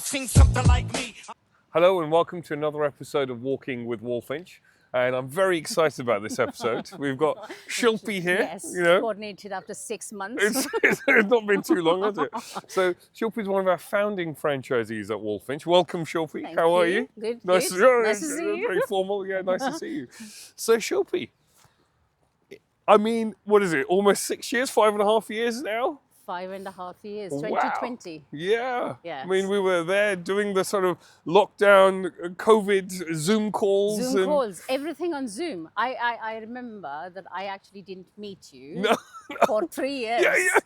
seen something like me. Hello and welcome to another episode of Walking with Walfinch. And I'm very excited about this episode. We've got Shilpi here. Yes, you know, coordinated after 6 months. it's not been too long, has it? So Shilpi is one of our founding franchisees at Walfinch. Welcome, Shilpi. Thank How are you. you? Good, Nice, good. Nice to see you. Very formal. Yeah, nice to see you. So Shilpi, I mean, what is it? Almost 6 years, 5.5 years now? 5.5 years, Wow. 2020. Yeah. Yes. I mean, we were there doing the sort of lockdown, COVID, Zoom calls. Zoom and... calls, everything on Zoom. I remember that I actually didn't meet you No, for 3 years.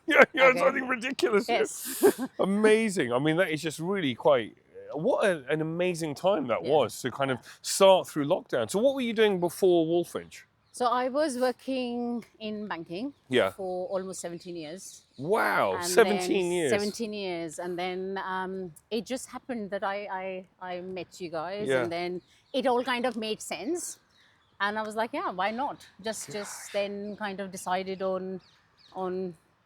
Yeah. Okay. Something ridiculous. Yes. Amazing. I mean, that is just really quite, what an amazing time that Yeah. was to kind of start through lockdown. So what were you doing before Walfinch? So I was working in banking Yeah. for almost 17 years. Wow, And 17 then years. 17 years. And then it just happened that I met you guys, Yeah. and then it all kind of made sense. And I was like, yeah, why not? Just then kind of decided on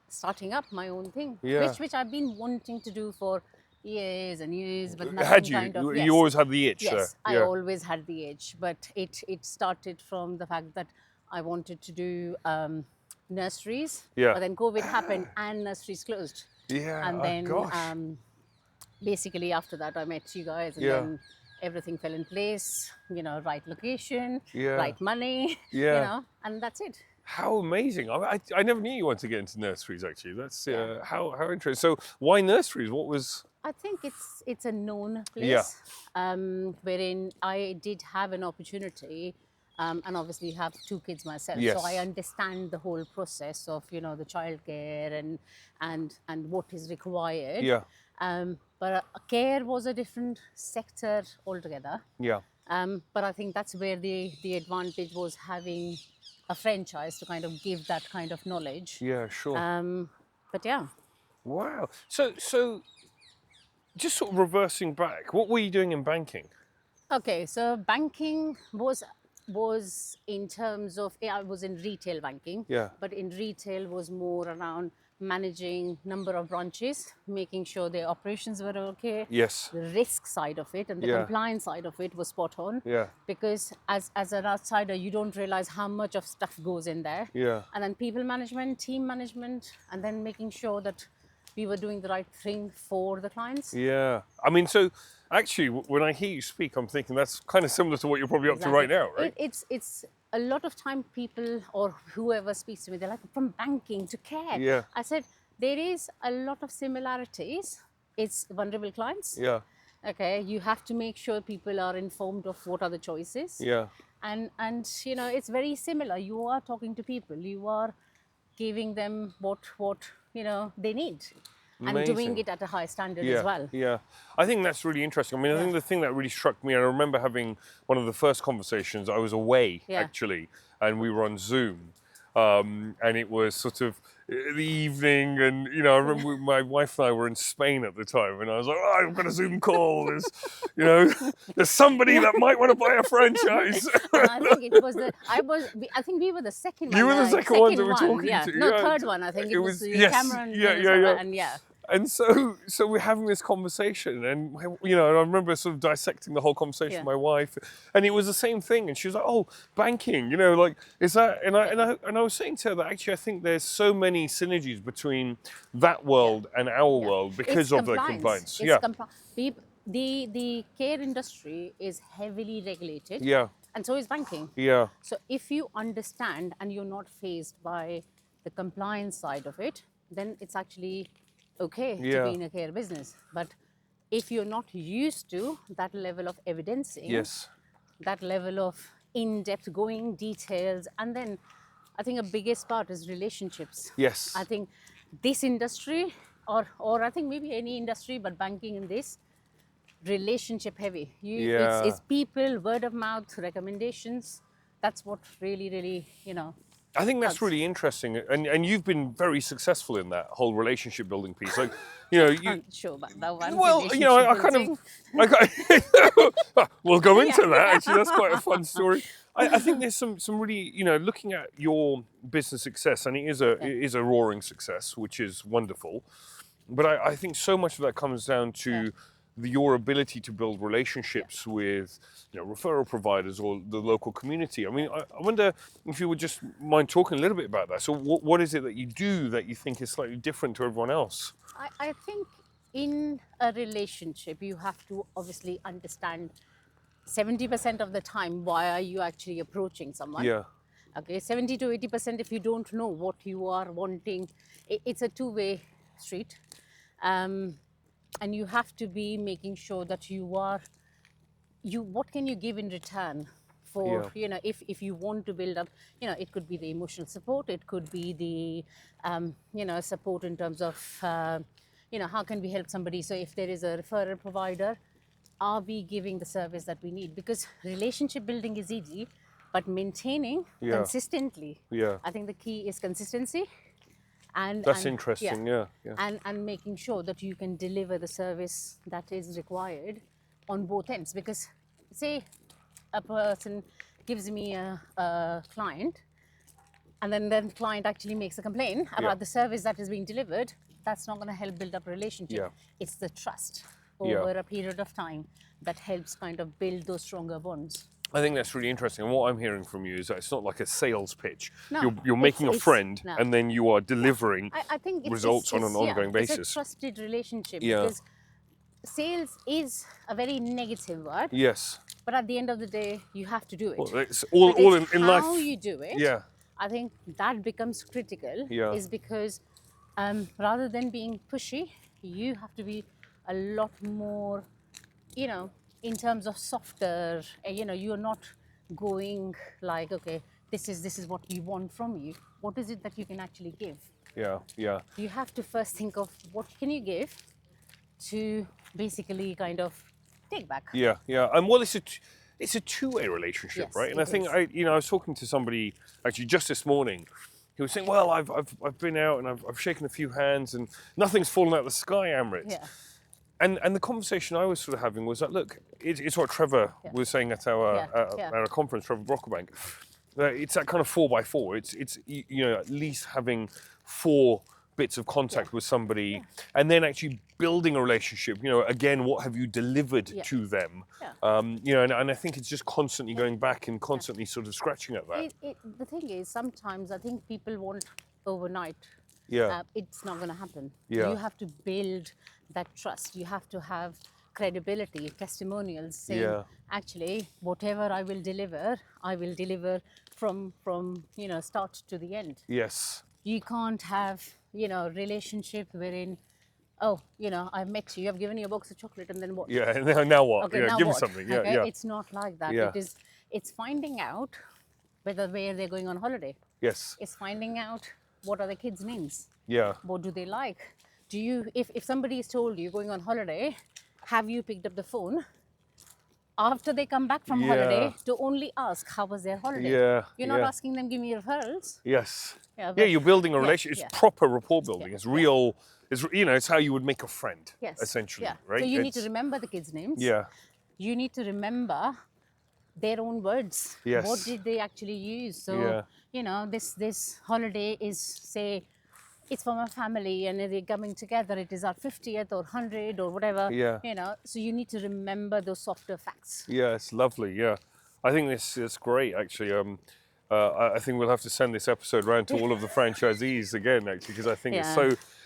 starting up my own thing, Yeah. which I've been wanting to do for years and years, but nothing Had you? kind of. You always had the itch Yes, there. I Yeah. always had the itch, but it started from the fact that I wanted to do nurseries, Yeah. but then COVID happened and nurseries closed. Yeah, And oh then gosh. basically after that I met you guys, and Yeah. then everything fell in place, right location, Yeah. right money, Yeah. and that's it. How amazing. I never knew you wanted to get into nurseries, actually. That's how interesting. So why nurseries? What was... I think it's a known place, Yeah. Wherein I did have an opportunity, and obviously have 2 kids myself, Yes. so I understand the whole process of the childcare and what is required. Yeah. But care was a different sector altogether. Yeah. But I think that's where the advantage was, having a franchise to kind of give that kind of knowledge. Yeah, sure. But yeah. Wow. So just sort of reversing back, what were you doing in banking? Okay, so banking was in terms of, I was in retail banking. Yeah. But in retail was more around managing number of branches, making sure their operations were okay. Yes. The risk side of it and the Yeah. compliance side of it was spot on. Yeah. Because as an outsider, you don't realize how much of stuff goes in there. Yeah. And then people management, team management, and then making sure that we were doing the right thing for the clients. Yeah. I mean, so actually, when I hear you speak, I'm thinking that's kind of similar to what you're probably up to right now, right? It's a lot of time people or whoever speaks to me, they're like, from banking to care. Yeah. I said, there is a lot of similarities. It's vulnerable clients. Yeah. Okay, you have to make sure people are informed of what are the choices. Yeah. And it's very similar. You are talking to people. You are giving them what they need. And doing Amazing. it at a high standard Yeah, as well. yeah. I think that's really interesting. I mean, I think the thing that really struck me, and I remember having one of the first conversations, I was away Yeah. actually, and we were on Zoom. And it was sort of the evening, and I remember my wife and I were in Spain at the time, and I was like, "Oh, I've got a Zoom call. There's somebody that might want to buy a franchise." And I think it was I think we were the second one. You were the second ones that we're one, talking yeah. to, No, yeah. third one. I think it was yes, Cameron. yeah. And yeah. And so we're having this conversation, and and I remember sort of dissecting the whole conversation Yeah. with my wife, and it was the same thing. And she was like, "Oh, banking, like is that?" And I was saying to her that actually I think there's so many synergies between that world and our world because It's of the compliance. It's the care industry is heavily regulated. Yeah. And so is banking. Yeah. So if you understand and you're not faced by the compliance side of it, then it's actually okay Yeah. to be in a care business. But if you're not used to that level of evidencing, Yes. that level of in-depth going details, and then I think a biggest part is relationships. Yes. I think this industry, or I think maybe any industry, but banking in this, relationship heavy. Yeah. It's people, word of mouth, recommendations. That's what really, I think that's really interesting, and you've been very successful in that whole relationship building piece. Like, you. I'm sure about that one. Well, we'll go into that. Actually, that's quite a fun story. I think there's some really, looking at your business success, and it is a roaring success, which is wonderful. But I think so much of that comes down to your ability to build relationships with, referral providers or the local community. I mean, I wonder if you would just mind talking a little bit about that. So what is it that you do that you think is slightly different to everyone else? I think in a relationship, you have to obviously understand 70% of the time, why are you actually approaching someone? Yeah. Okay, 70 to 80% if you don't know what you are wanting, it's a two-way street. And you have to be making sure that what can you give in return for, Yeah. if you want to build up, it could be the emotional support, it could be the, support in terms of, how can we help somebody? So if there is a referral provider, are we giving the service that we need? Because relationship building is easy, but maintaining consistently, I think the key is consistency. That's interesting. Yeah. And making sure that you can deliver the service that is required on both ends. Because say a person gives me a client, and then the client actually makes a complaint about the service that is being delivered, that's not going to help build up a relationship. Yeah. It's the trust over a period of time that helps kind of build those stronger bonds. I think that's really interesting. And what I'm hearing from you is that it's not like a sales pitch. No, you're making a friend, no. and then you are delivering I think results on an ongoing basis. It's a trusted relationship, Yeah. because sales is a very negative word. Yes. But at the end of the day, you have to do it. Well, it's all in life. How you do it. Yeah. I think that becomes critical. Yeah. Is because rather than being pushy, you have to be a lot more, in terms of softer. You're not going like, okay, this is what we want from you. What is it that you can actually give? Yeah. You have to first think of what can you give to basically kind of take back. Yeah. And well, it's a two-way relationship, Yes, right? And I think is. I was talking to somebody actually just this morning. He was saying, "Well, I've been out and I've shaken a few hands and nothing's fallen out of the sky, Amrit." Yeah. And the conversation I was sort of having was that, look, it's what Trevor was saying at our conference, Trevor Brockbank. It's that kind of 4x4. It's at least having 4 bits of contact with somebody, and then actually building a relationship. Again, what have you delivered to them? And I think it's just constantly going back and constantly sort of scratching at that. The thing is, sometimes I think people want overnight. Yeah. It's not going to happen. Yeah. You have to build that trust. You have to have credibility, testimonials saying, actually, whatever I will deliver from start to the end. Yes. You can't have, relationship wherein, I've met you, I've given you a box of chocolate, and then what? Yeah, and now what? Okay, now give what? me something. Okay? Yeah. It's not like that. Yeah. It's finding out where they're going on holiday. Yes. It's finding out what are the kids' names. Yeah. What do they like? If somebody has told you going on holiday, have you picked up the phone after they come back from holiday to only ask how was their holiday? Yeah. You're not asking them, give me referrals. Yes. Yeah, You're building a relationship. It's proper rapport building. It's real. It's how you would make a friend. Yes. Essentially. Yeah. Right. So you need to remember the kids' names. Yeah. You need to remember their own words. Yes. What did they actually use? So this holiday is, say, it's for my family and they're coming together. It is our 50th or 100 or whatever. Yeah. So you need to remember those softer facts. Yeah, it's lovely. Yeah, I think this is great. Actually, I think we'll have to send this episode around to all of the franchisees again. Actually, because I think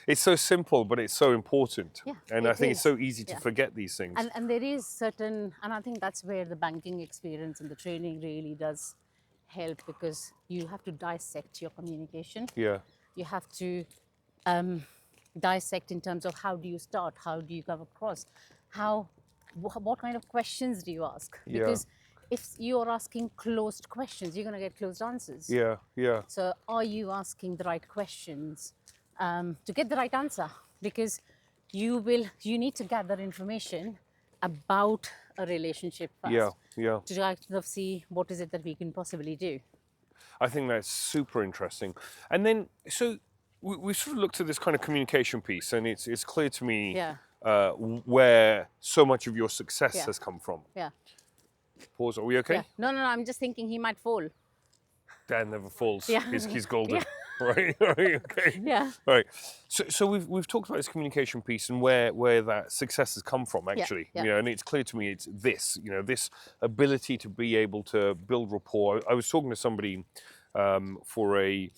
it's so simple, but it's so important. Yeah, and I think it's so easy to forget these things. And there is certain, and I think that's where the banking experience and the training really does help, because you have to dissect your communication. Yeah. You have to dissect in terms of how do you start, how do you come across, what kind of questions do you ask? Because if you're asking closed questions, you're going to get closed answers. Yeah. So are you asking the right questions to get the right answer? Because you need to gather information about a relationship first. Yeah. To kind of see what is it that we can possibly do. I think that's super interesting. And then, so we sort of looked at this kind of communication piece, and it's clear to me where so much of your success has come from. Yeah. Pause. Are we okay? Yeah. No. I'm just thinking he might fall. Dan never falls. Yeah. He's golden. right? Right, okay. Yeah. Right. So we've talked about this communication piece and where that success has come from, actually. Yeah. You know, and it's clear to me it's this, you know, this ability to be able to build rapport. I was talking to somebody for a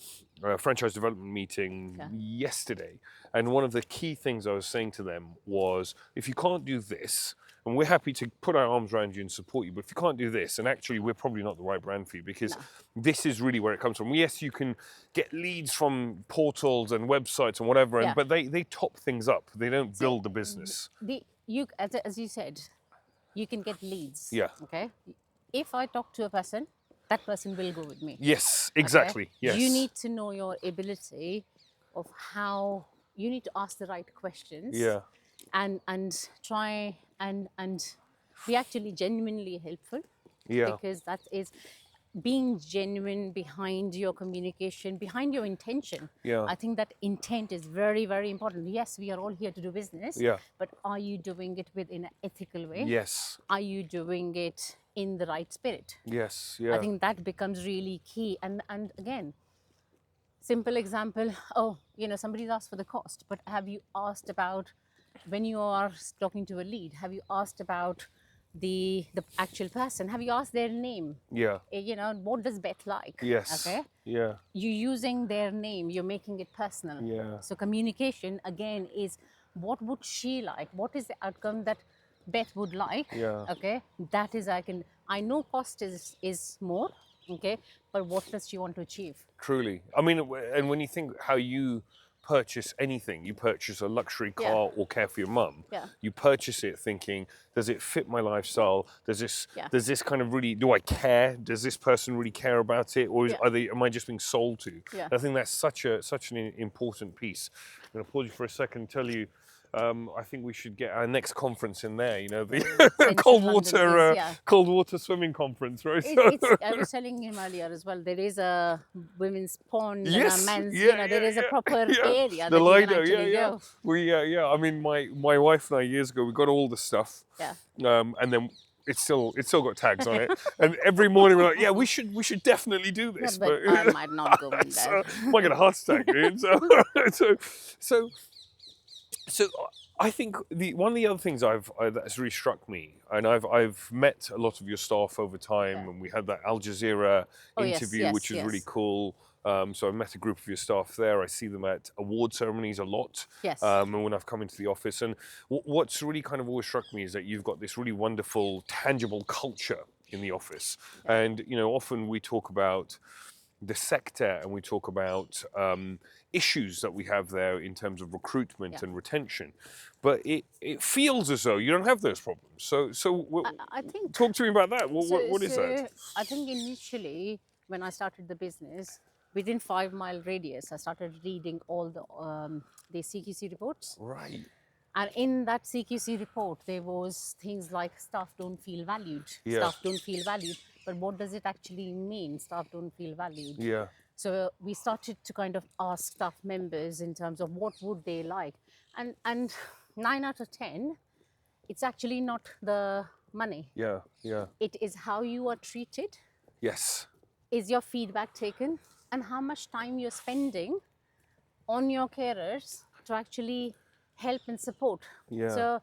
franchise development meeting yesterday, and one of the key things I was saying to them was, if you can't do this, and we're happy to put our arms around you and support you, but if you can't do this, and actually we're probably not the right brand for you, because this is really where it comes from. Yes, you can get leads from portals and websites and whatever, but they top things up. They don't build the business. As you said, you can get leads. Yeah. Okay. If I talk to a person, that person will go with me. Yes, exactly. Okay? Yes. You need to know your ability of how you need to ask the right questions. Yeah. And try and be actually genuinely helpful. Yeah. Because that is being genuine behind your communication, behind your intention. Yeah. I think that intent is very, very important. Yes, we are all here to do business. Yeah. But are you doing it within an ethical way? Yes. Are you doing it in the right spirit? Yes. Yeah. I think that becomes really key. And again, simple example, somebody's asked for the cost, but have you asked about, when you are talking to a lead, have you asked about the actual person? Have you asked their name? Yeah. What does Beth like? Yes. Okay. Yeah. You're using their name, you're making it personal. Yeah. So communication again is, what would she like? What is the outcome that Beth would like? Yeah. Okay. That is, I know cost is more, okay, but what does she want to achieve? Truly. I mean, and when you think how you purchase anything, you purchase a luxury car or care for your mum. Yeah. You purchase it thinking, does it fit my lifestyle? Does this kind of really, do I care? Does this person really care about it, or am I just being sold to? Yeah. I think that's such an important piece. I'm going to pause you for a second and tell you. I think we should get our next conference in there. You know, the cold water swimming conference, right? I was telling him earlier as well. There is a women's pond and Yes, a men's. yeah, There is a proper area the that Lido, you can actually go. I mean, my wife and I years ago, we got all the stuff. Yeah. And then it's still got tags on it. And every morning we're like, yeah, we should definitely do this. Yeah, but I might not go in there. I might get a heart attack, dude. So I think one of the other things that's really struck me, and I've met a lot of your staff over time, and we had that Al Jazeera interview, which was really cool. So I met a group of your staff there. I see them at award ceremonies a lot. Yes. And when I've come into the office, and what's really kind of always struck me is that you've got this really wonderful, tangible culture in the office. And often we talk about the sector and we talk about issues that we have there in terms of recruitment and retention, but it feels as though you don't have those problems. So I think, talk to me about that. What is that? I think initially when I started the business, within 5 mile radius, I started reading all the CQC reports. Right. And in that CQC report, there was things like staff don't feel valued. Yeah. Staff don't feel valued. But what does it actually mean, staff don't feel valued? Yeah. So we started to kind of ask staff members in terms of what would they like. And 9 out of 10, it's actually not the money. Yeah, yeah. It is how you are treated. Yes. Is your feedback taken? And how much time you're spending on your carers to actually help and support. Yeah. So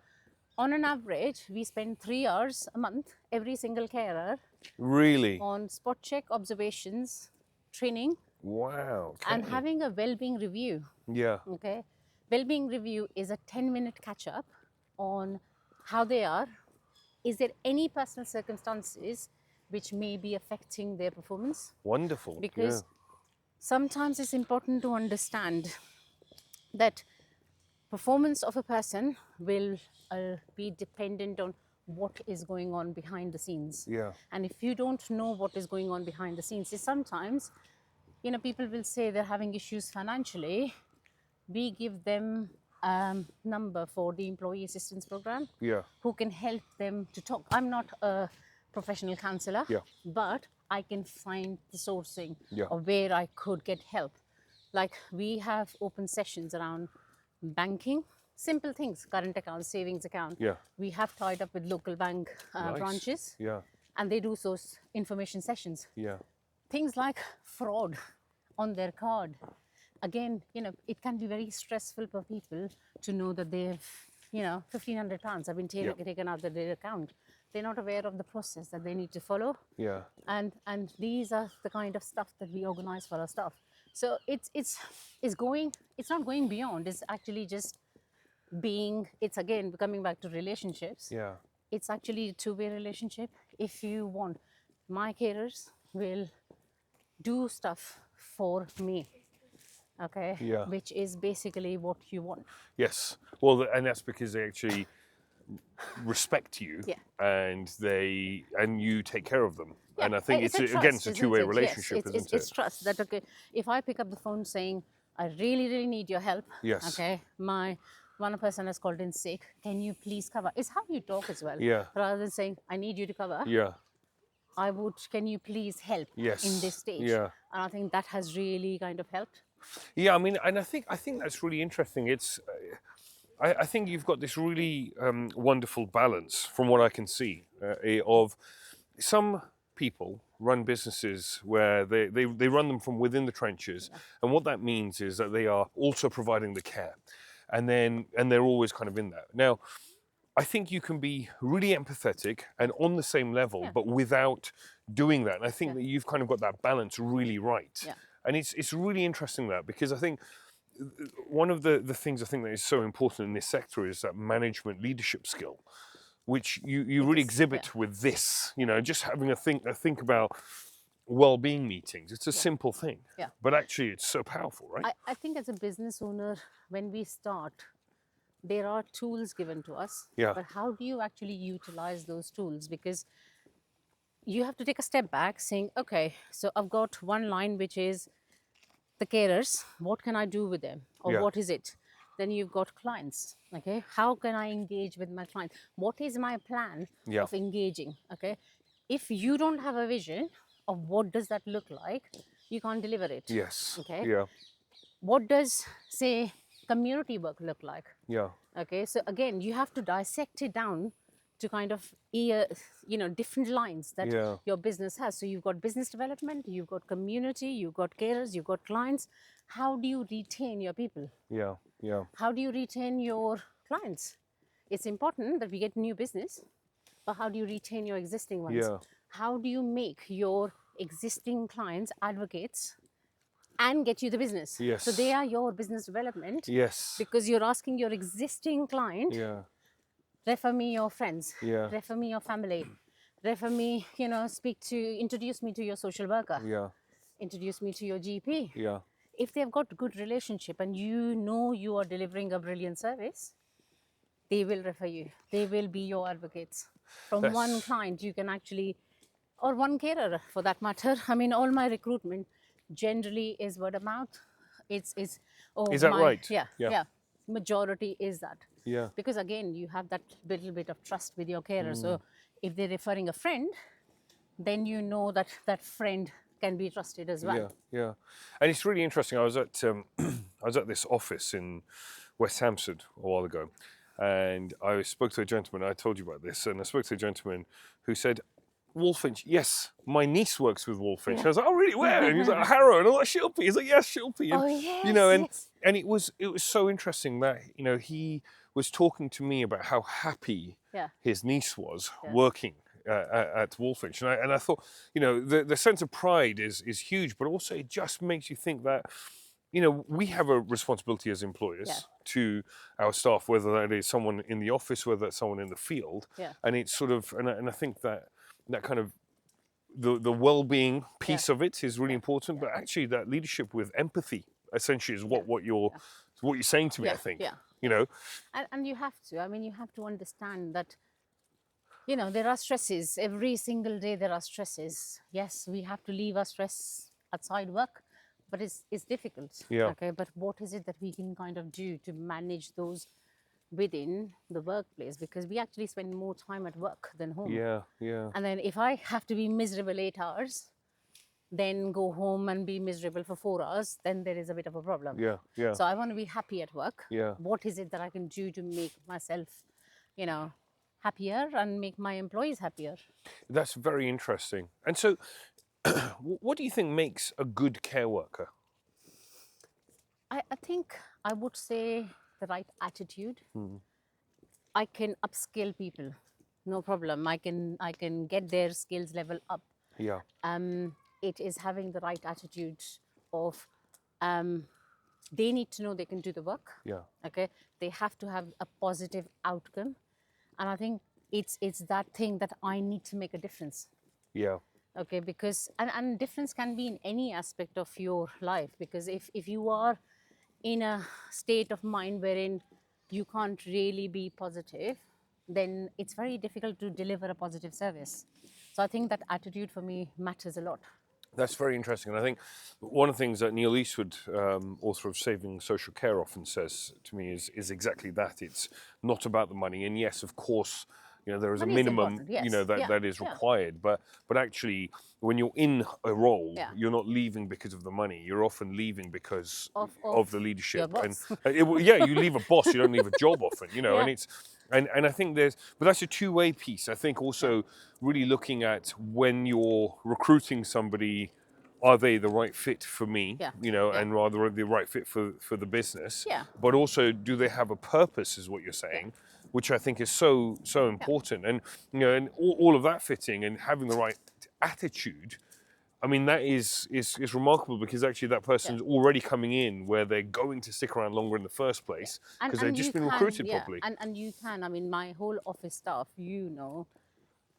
on an average, we spend 3 hours a month, every single carer. Really? On spot check, observations, training. Wow. And having a well-being review. Yeah. Okay. Well-being review is a 10-minute catch-up on how they are. Is there any personal circumstances which may be affecting their performance? Wonderful. Because sometimes it's important to understand that performance of a person will be dependent on what is going on behind the scenes. Yeah. And if you don't know what is going on behind the scenes, sometimes, people will say they're having issues financially. We give them number for the employee assistance program. Yeah. Who can help them to talk. I'm not a professional counselor, but I can find the sourcing of where I could get help. Like we have open sessions around banking, simple things, current account, savings account. Yeah. We have tied up with local bank branches. Yeah. And they do those information sessions. Yeah. Things like fraud on their card. again, it can be very stressful for people to know that they've, £1,500 have been taken out of their account. They're not aware of the process that they need to follow. Yeah. And these are the kind of stuff that we organize for our staff. So it's not going beyond. It's actually just it's again coming back to relationships. Yeah. It's actually a two-way relationship. If you want, my carers will do stuff for me, okay? Yeah. Which is basically what you want. Yes. Well, and that's because they actually respect you, Yeah. and you take care of them. Yeah, and I think it's trust, again, it's a isn't two-way it? relationship, Yes, isn't it's it? trust that, okay, if I pick up the phone saying, I really, really need your help. Yes. Okay, one person has called in sick. Can you please cover? It's how you talk as well. Yeah. Rather than saying, I need you to cover. Yeah. Can you please help Yes. in this stage? Yeah. And I think that has really kind of helped. Yeah, I mean, and I think that's really interesting. It's, I think you've got this really wonderful balance, from what I can see, of some people run businesses where they run them from within the trenches, and what that means is that they are also providing the care, and they're always kind of in that. Now, I think you can be really empathetic and on the same level, but without doing that. And I think that you've kind of got that balance really right. Yeah. And it's really interesting that, because I think one of the things I think that is so important in this sector is that management leadership skill, which you really exhibit with this. Just having a think about well-being meetings. It's a simple thing, but actually it's so powerful, right? I think as a business owner, when we start, there are tools given to us, but how do you actually utilize those tools? Because you have to take a step back saying, okay, so I've got one line, which is the carers. What can I do with them? Or what is it? Then you've got clients. Okay, how can I engage with my clients? What is my plan of engaging? Okay, if you don't have a vision of what does that look like, you can't deliver it. Yes. Okay. Yeah. What does, say, community work look like? Yeah. Okay, so again, you have to dissect it down to kind of different lines that your business has. So you've got business development, you've got community, you've got carers, you've got clients. How do you retain your people? Yeah. Yeah. How do you retain your clients? It's important that we get new business, but how do you retain your existing ones? Yeah. How do you make your existing clients advocates and get you the business? Yes. So they are your business development. Yes. Because you're asking your existing client, refer me your friends, refer me your family, refer me, introduce me to your social worker, introduce me to your GP. Yeah. If they've got good relationship and you are delivering a brilliant service, they will refer you. They will be your advocates. From one client, you can actually, or one carer for that matter. I mean, all my recruitment generally is word of mouth. Is that right? Yeah. Majority is that. Yeah. Because again, you have that little bit of trust with your carer. So if they're referring a friend, then you know that that friend can be trusted as well. Yeah. And it's really interesting. I was at this office in West Hampstead a while ago, and I spoke to a gentleman. I told you about this, and I spoke to a gentleman who said, Walfinch, yes, my niece works with Walfinch. I was like, oh really, where? And he was like, Harrow. And I was like, Shilpi. He's like, yes, Shilpi. And, and it was so interesting that, he was talking to me about how happy his niece was working at Walfinch. And I thought, the sense of pride is huge, but also it just makes you think that, we have a responsibility as employers to our staff, whether that is someone in the office, whether that's someone in the field. And it's sort of, and I think that kind of the well-being piece of it is really important, but actually that leadership with empathy essentially is what you're saying to me. I think, and you have to. I mean, you have to understand that, there are stresses every single day. There are stresses. Yes, we have to leave our stress outside work, but it's difficult. Okay, but what is it that we can kind of do to manage those within the workplace? Because we actually spend more time at work than home. And then if I have to be miserable 8 hours, then go home and be miserable for 4 hours, then there is a bit of a problem. So I want to be happy at work. What is it that I can do to make myself, happier and make my employees happier? That's very interesting. And so what do you think makes a good care worker? I think I would say the right attitude. Hmm. I can upskill people, no problem. I can get their skills level up. Yeah, It is having the right attitude of um, they need to know they can do the work. yeah, Okay, they have to have a positive outcome, and I think it's that thing that I need to make a difference. yeah, Okay, because and difference can be in any aspect of your life, because if you are in a state of mind wherein you can't really be positive, then it's very difficult to deliver a positive service. So I think that attitude for me matters a lot. that's very interesting. And I think one of the things that Neil Eastwood, author of Saving Social Care, often says to me is exactly that. It's not about the money. And yes, of course, there is a Money is minimum, important, yes. that Yeah, that is yeah. required. But actually, when you're in a role, Yeah. you're not leaving because of the money. You're often leaving because Of the your leadership. And boss. yeah, you leave a boss. You don't leave a job often. Yeah. And it's. And I think but that's a two-way piece. I think also really looking at when you're recruiting somebody, are they the right fit for me? Yeah. And rather the right fit for the business. Yeah. But also, do they have a purpose? Is what you're saying, which I think is so important. And and all of that fitting and having the right attitude. I mean, that is remarkable, because actually that person's already coming in where they're going to stick around longer in the first place, because they've just been recruited properly. And you can, I mean, my whole office staff,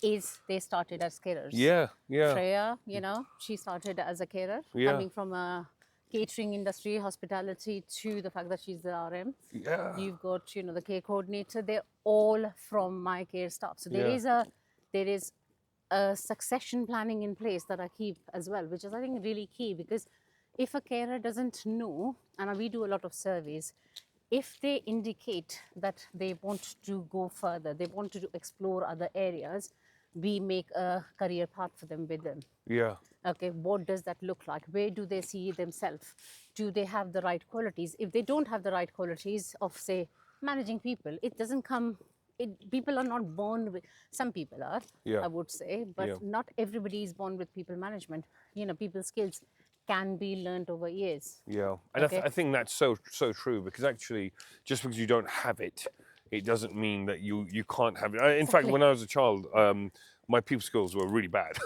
is they started as carers. Yeah, yeah, Freya, she started as a carer, yeah, coming from a catering industry, hospitality, to the fact that she's the RM. yeah, You've got, the care coordinator. They're all from my care staff. So there yeah, is a succession planning in place that I keep as well, which is, I think, really key, because if a carer doesn't know, and we do a lot of surveys, if they indicate that they want to go further, they want to explore other areas, we make a career path for them with them. yeah. Okay, what does that look like? Where do they see themselves? Do they have the right qualities? If they don't have the right qualities of, say, managing people, it doesn't come. People are not born with. Some people are, Yeah. I would say, but Yeah. not everybody is born with people management. People skills can be learned over years. Yeah, and Okay. I think that's so true, because actually, just because you don't have it, it doesn't mean that you can't have it. In fact, Exactly. when I was a child, my people skills were really bad.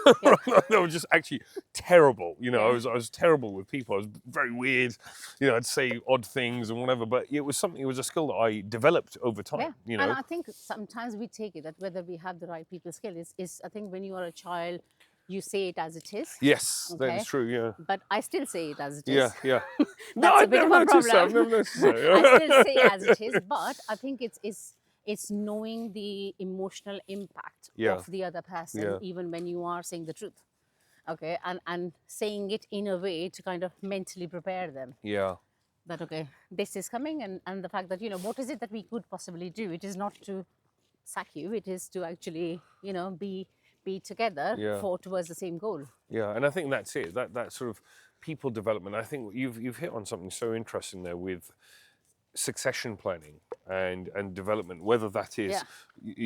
They were just actually terrible. I was terrible with people. I was very weird. I'd say odd things and whatever. But it was a skill that I developed over time. Yeah. And I think sometimes we take it that whether we have the right people skill is I think when you are a child, you say it as it is. Yes, that Okay. is true. Yeah. But I still say it as it is. Yeah, yeah. That's a bit of a problem. I've never noticed that. I still say as it is, but I think it's knowing the emotional impact of the other person, even when you are saying the truth. Okay, and saying it in a way to kind of mentally prepare them. Yeah. That, okay, this is coming, and the fact that, what is it that we could possibly do? It is not to sack you, it is to actually, be together towards the same goal. Yeah, and I think that's it. That sort of people development. I think you've hit on something so interesting there with succession planning and development, whether that is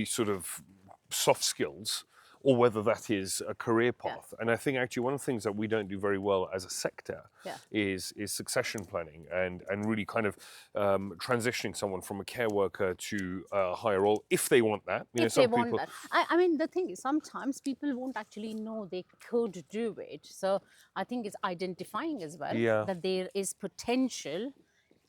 sort of soft skills or whether that is a career path. And I think actually one of the things that we don't do very well as a sector is succession planning and really kind of transitioning someone from a care worker to a higher role, if they want that. If they want that. I mean, the thing is, sometimes people won't actually know they could do it. So I think it's identifying as well that there is potential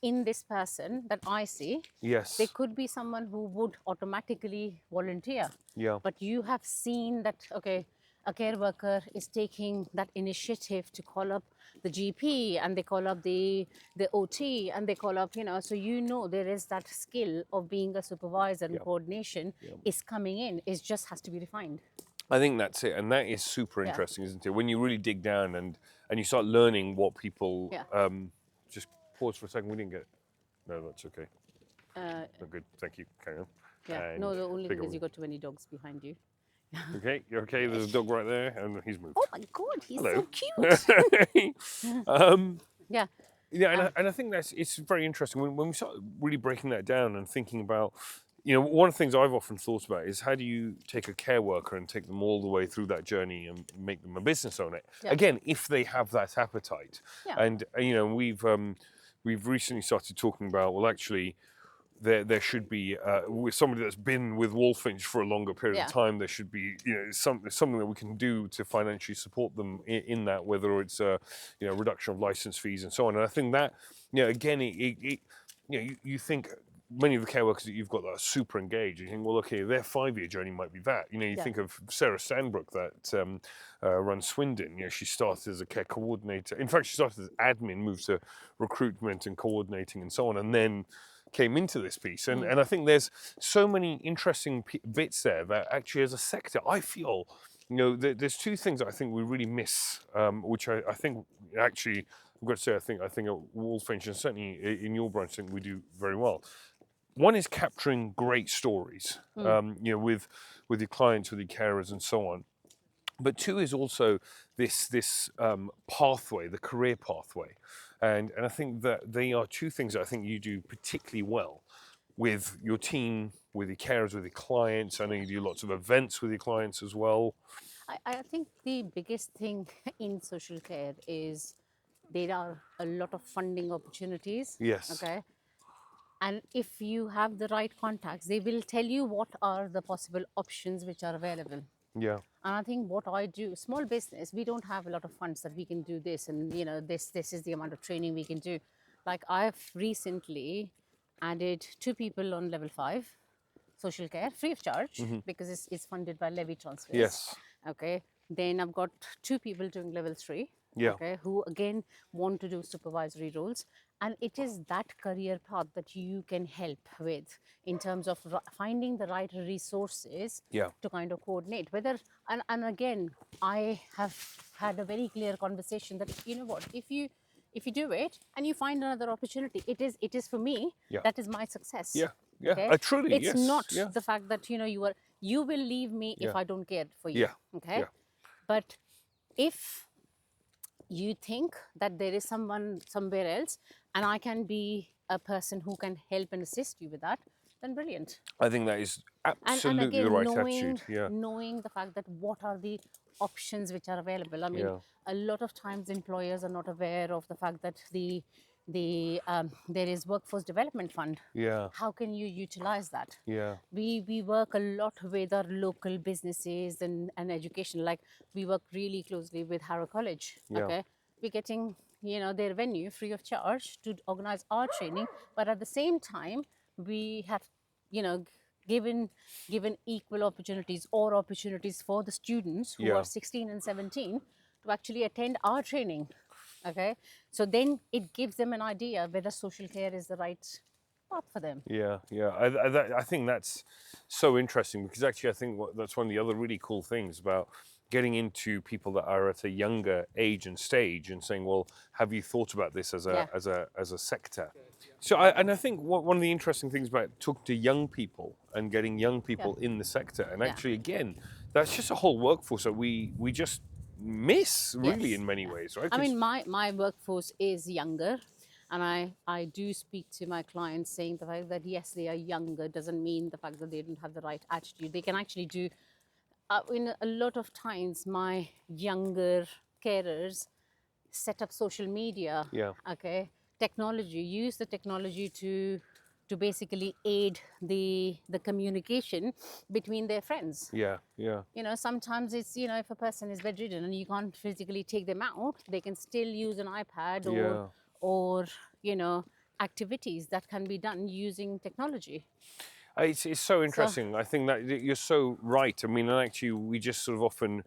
in this person that I see. Yes. There could be someone who would automatically volunteer. Yeah. But you have seen that, okay, a care worker is taking that initiative to call up the GP, and they call up the OT, and they call up, so there is that skill of being a supervisor, and coordination is coming in. It just has to be refined. I think that's it, and that is super interesting, isn't it? When you really dig down and you start learning what people just pause for a second. We didn't get. No, that's okay. No, good. Thank you. Carry on. Yeah. No, the only thing is you got too many dogs behind you. Okay, you're okay. There's a dog right there, and he's moved. Oh my God, he's Hello. so cute. Yeah. Yeah, and I think it's very interesting when we start really breaking that down and thinking about. One of the things I've often thought about is how do you take a care worker and take them all the way through that journey and make them a business owner? Yeah. Again, if they have that appetite. Yeah. And, we've we've recently started talking about, well, actually, there should be with somebody that's been with Walfinch for a longer period of time. There should be something that we can do to financially support them in that, whether it's reduction of license fees and so on. And I think that again you think many of the care workers that you've got that are super engaged. You think, well, okay, their 5-year journey might be that. You think of Sarah Stanbrook that runs Swindon. She started as a care coordinator. In fact, she started as admin, moved to recruitment and coordinating and so on, and then came into this piece. And I think there's so many interesting bits there that actually as a sector, I feel, there's two things that I think we really miss, which I think actually, I've got to say, I think at Walfinch, and certainly in your branch, I think we do very well. One is capturing great stories, with your clients, with your carers and so on. But two is also this pathway, the career pathway. And I think that they are two things that I think you do particularly well with your team, with your carers, with your clients. I know you do lots of events with your clients as well. I think the biggest thing in social care is there are a lot of funding opportunities. Yes. Okay. And if you have the right contacts, they will tell you what are the possible options which are available. Yeah. And I think what I do, small business, we don't have a lot of funds that we can do this, and this is the amount of training we can do. Like I've recently added 2 people on level 5 social care free of charge because it's funded by levy transfers. Yes. Okay. Then I've got 2 people doing level 3. Yeah. Okay, who again want to do supervisory roles, and it is that career path that you can help with in terms of finding the right resources to kind of coordinate. Whether and again, I have had a very clear conversation that what, if you do it and you find another opportunity, it is for me. That is my success. Yeah. Yeah. Okay? Truly. It's yes. not the fact that you will leave me if I don't care for you. Okay. But if you think that there is someone somewhere else and I can be a person who can help and assist you with that, then brilliant. I think that is absolutely and again, the right attitude. knowing the fact that what are the options which are available. I mean, a lot of times employers are not aware of the fact that there is workforce development fund. How can you utilize that? We work a lot with our local businesses and education. Like we work really closely with Harrow College. Okay, we're getting their venue free of charge to organize our training, but at the same time we have given equal opportunities or opportunities for the students who are 16 and 17 to actually attend our training. Okay, so then it gives them an idea whether social care is the right path for them. I think that's so interesting, because actually I think that's one of the other really cool things about getting into people that are at a younger age and stage and saying, well, have you thought about this as a sector? So I think one of the interesting things about talking to young people and getting young people in the sector, and actually again, that's just a whole workforce that we just miss really in many ways, right? I mean, my workforce is younger, and I do speak to my clients saying the fact that yes, they are younger doesn't mean the fact that they don't have the right attitude. They can actually do, in a lot of times, my younger carers set up social media. Okay, technology, use the technology to basically aid the communication between their friends. Sometimes it's if a person is bedridden and you can't physically take them out, they can still use an iPad or activities that can be done using technology. It's so interesting. I think that you're so right. I mean, and actually we just sort of often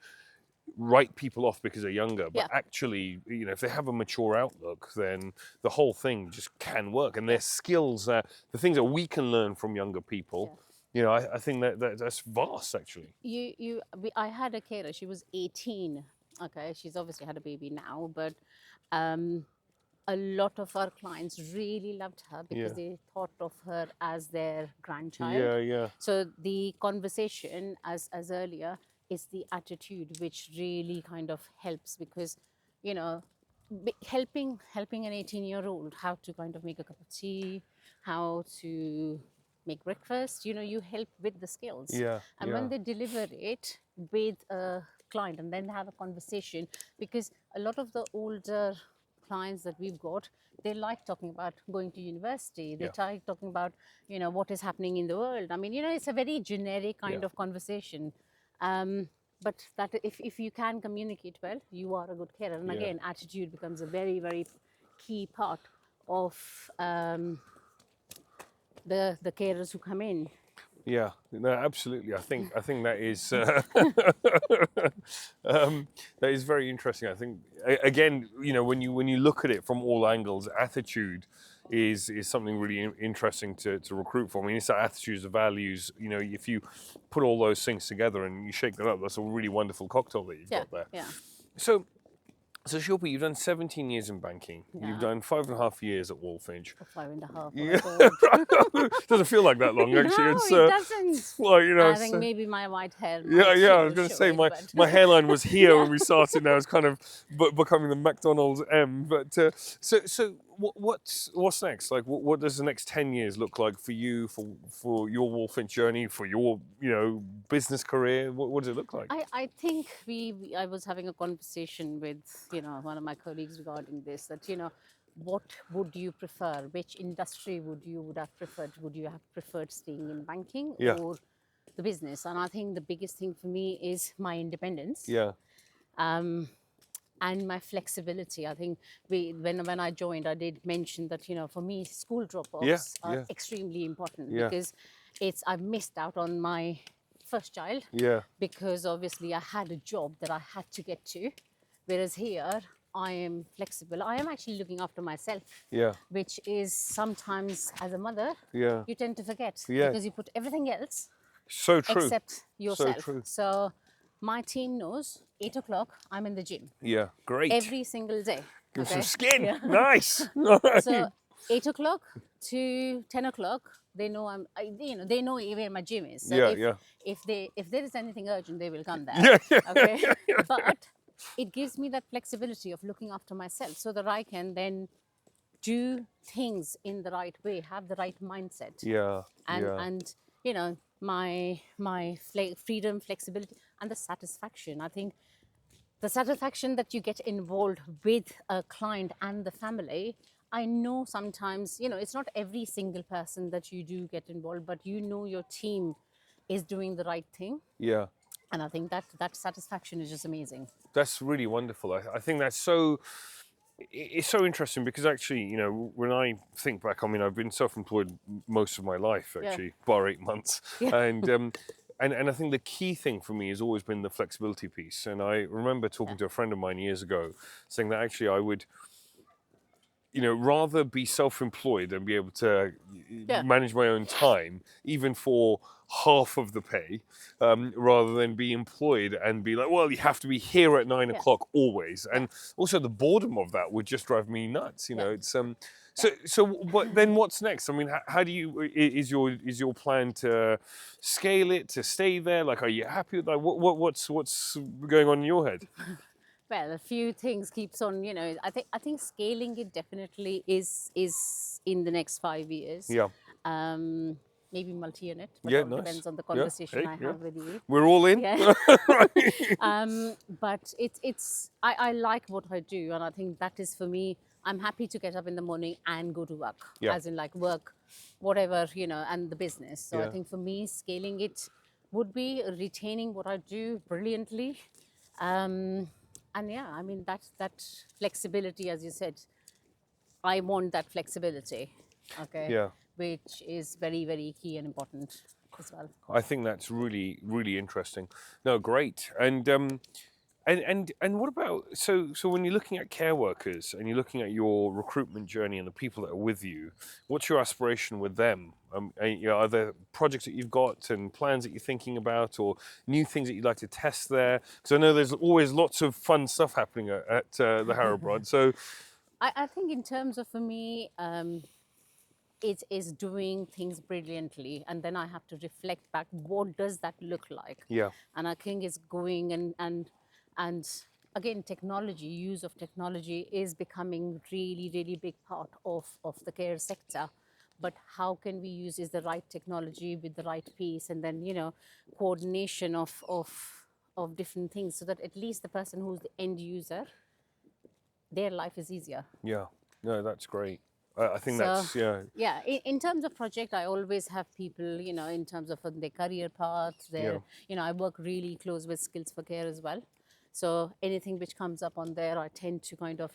write people off because they're younger, but actually, if they have a mature outlook, then the whole thing just can work. And their skills, the things that we can learn from younger people, I think that's vast, actually. I had a carer. She was 18. Okay, she's obviously had a baby now, but a lot of our clients really loved her because they thought of her as their grandchild. So the conversation, as earlier, is the attitude which really kind of helps, because helping an 18-year-old how to kind of make a cup of tea, how to make breakfast, you help with the skills. And when they deliver it with a client and then have a conversation, because a lot of the older clients that we've got, they like talking about going to university. They Yeah. like talking about, what is happening in the world. I mean, it's a very generic kind Yeah. of conversation. But that if you can communicate well, you are a good carer. And Yeah. again, attitude becomes a very, very key part of the carers who come in. Yeah, no, absolutely. I think that is that is very interesting. I think again, when you look at it from all angles, attitude is something really interesting to recruit for. I mean, it's the attitudes, the values. If you put all those things together and you shake that up, that's a really wonderful cocktail that you've got there. Yeah. So Shilpi, you've done 17 years in banking. Yeah. You've done 5.5 years at Walfinch. 5.5. Yeah. Doesn't feel like that long, actually. No, It's, it doesn't. Well, I think maybe my white hair. Yeah, might, I was going to show say it, my, but- my hairline was here when we started. Now it's kind of becoming the McDonald's M. But so what's next? Like, what does the next 10 years look like for you, for your Walfinch journey, for your business career? What does it look like? I think I was having a conversation with one of my colleagues regarding this, that what would you prefer? Which industry would you have preferred? Would you have preferred staying in banking Yeah. or the business? And I think the biggest thing for me is my independence. Yeah, And my flexibility. I think when I joined, I did mention that for me, school drop-offs are extremely important because I've missed out on my first child because obviously I had a job that I had to get to, whereas here I am flexible. I am actually looking after myself, which is sometimes as a mother you tend to forget because you put everything else so true. except yourself. So true. So my team knows 8 o'clock I'm in the gym. Yeah, great. Every single day. Give okay? some skin. Yeah. Nice. So 8 o'clock to 10 o'clock, they know they know where my gym is. So if there is anything urgent, they will come there. Okay. But it gives me that flexibility of looking after myself so that I can then do things in the right way, have the right mindset. And my freedom, flexibility, and the satisfaction. I think the satisfaction that you get involved with a client and the family. I know sometimes, it's not every single person that you do get involved, but your team is doing the right thing. Yeah. And I think that satisfaction is just amazing. That's really wonderful. I think that's it's so interesting because actually, when I think back, I mean, I've been self-employed most of my life, actually, bar 8 months. And I think the key thing for me has always been the flexibility piece. And I remember talking to a friend of mine years ago saying that actually I would, rather be self-employed and be able to manage my own time, even for half of the pay, rather than be employed and be like, well, you have to be here at 9 o'clock always. And also the boredom of that would just drive me nuts. It's but then what's next? I mean, how do you, is your plan to scale it, to stay there? Like, are you happy with that? What's going on in your head? Well, a few things keeps on, I think scaling it definitely is in the next 5 years. Yeah. Maybe multi-unit, but Yeah, it nice. depends on the conversation Hey, I have with you. We're all in. Yeah. But I like what I do, and I think that is for me. I'm happy to get up in the morning and go to work, as in like work, whatever, and the business. So I think for me, scaling it would be retaining what I do brilliantly. And I mean, that flexibility, as you said, I want that flexibility, okay? Yeah. Which is very, very key and important as well. I think that's really, really interesting. No, great. And what about, so when you're looking at care workers and you're looking at your recruitment journey and the people that are with you, what's your aspiration with them? Are there projects that you've got and plans that you're thinking about, or new things that you'd like to test there? Because I know there's always lots of fun stuff happening at the Harrow Broad. So I think in terms of, for me, it is doing things brilliantly, and then I have to reflect back, what does that look like? Yeah. And I think it's going and again, use of technology is becoming really, really big part of the care sector. But how can we use the right technology with the right piece, and then coordination of different things, so that at least the person who's the end user, their life is easier. Yeah. No, that's great. I think So, that's, yeah, in terms of project, I always have people, in terms of their career paths, Yeah. I work really close with Skills for Care as well. So anything which comes up on there, I tend to kind of,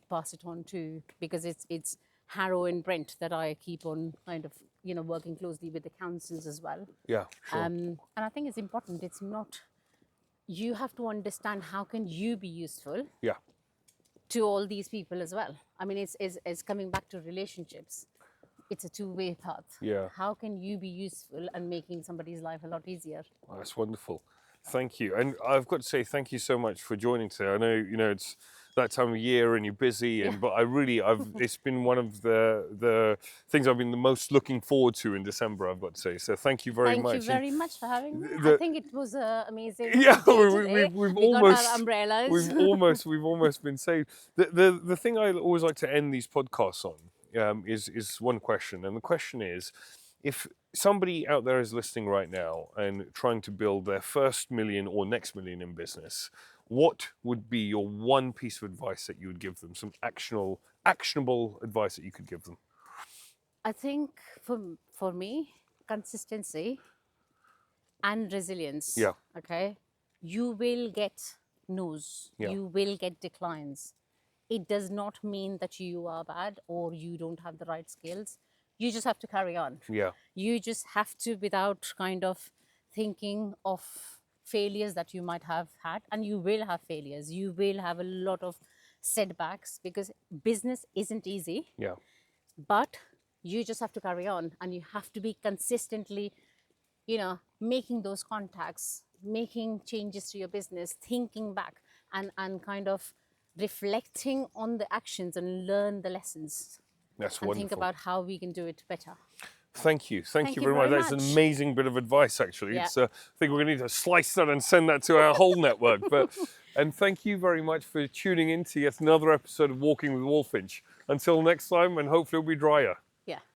pass it on to, because it's Harrow and Brent that I keep on kind of, working closely with the councils as well. Yeah, sure. And I think it's important. It's not, you have to understand how can you be useful Yeah. to all these people as well. I mean, it's coming back to relationships. It's a two-way path. Yeah. How can you be useful and making somebody's life a lot easier? Oh, that's wonderful. Thank you. And I've got to say thank you so much for joining today. I know, it's that time of year and you're busy, but it's been one of the things I've been the most looking forward to in December, I've got to say. So thank you very Thank much. you very much for having me. I The- think it was amazing. Yeah, day we, today. we've We got almost our umbrellas. we've almost been saved. The thing I always like to end these podcasts on is one question, and the question is, if somebody out there is listening right now and trying to build their first million or next million in business, what would be your one piece of advice that you would give them? Some actionable advice that you could give them? I think for me, consistency and resilience. Yeah. Okay. You will get no's. Yeah. You will get declines. It does not mean that you are bad or you don't have the right skills. You just have to carry on. Yeah. You just have to, without kind of thinking of failures that you might have had, and you will have failures. You will have a lot of setbacks because business isn't easy. Yeah. But you just have to carry on, and you have to be consistently, making those contacts, making changes to your business, thinking back and kind of reflecting on the actions and learn the lessons. That's and wonderful. think about how we can do it better. Thank you. Thank you very much. That's an amazing bit of advice, actually. Yeah. It's, I think we're going to need to slice that and send that to our whole network. And thank you very much for tuning in to yet another episode of Walking with Walfinch. Until next time, and hopefully it'll be drier. Yeah.